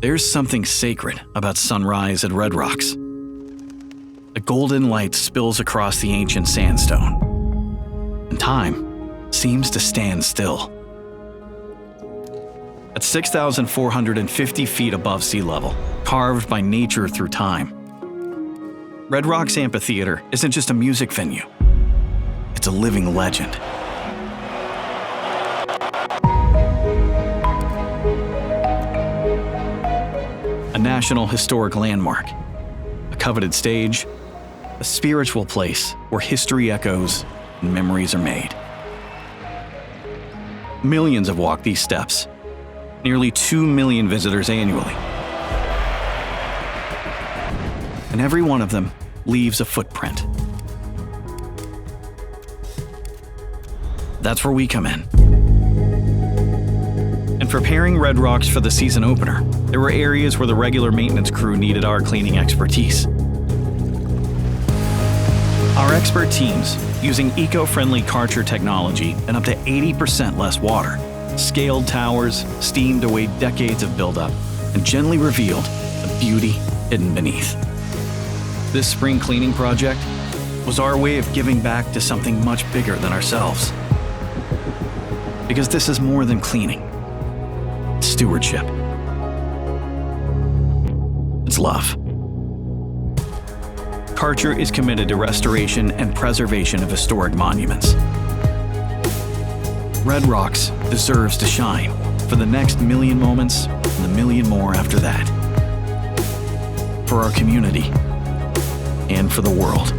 There's something sacred about sunrise at Red Rocks. A golden light spills across the ancient sandstone, and time seems to stand still. At 6,450 feet above sea level, carved by nature through time, Red Rocks Amphitheater isn't just a music venue, it's a living legend. A National Historic Landmark, a coveted stage, a spiritual place where history echoes and memories are made. Millions have walked these steps, nearly 2 million visitors annually. And every one of them leaves a footprint. That's where we come in. In preparing Red Rocks for the season opener, there were areas where the regular maintenance crew needed our cleaning expertise. Our expert teams, using eco-friendly Karcher technology and up to 80% less water, scaled towers, steamed away decades of buildup, and gently revealed the beauty hidden beneath. This spring cleaning project was our way of giving back to something much bigger than ourselves. Because this is more than cleaning. It's stewardship. It's love. Karcher is committed to restoration and preservation of historic monuments. Red Rocks deserves to shine for the next million moments and the million more after that. For our community and for the world.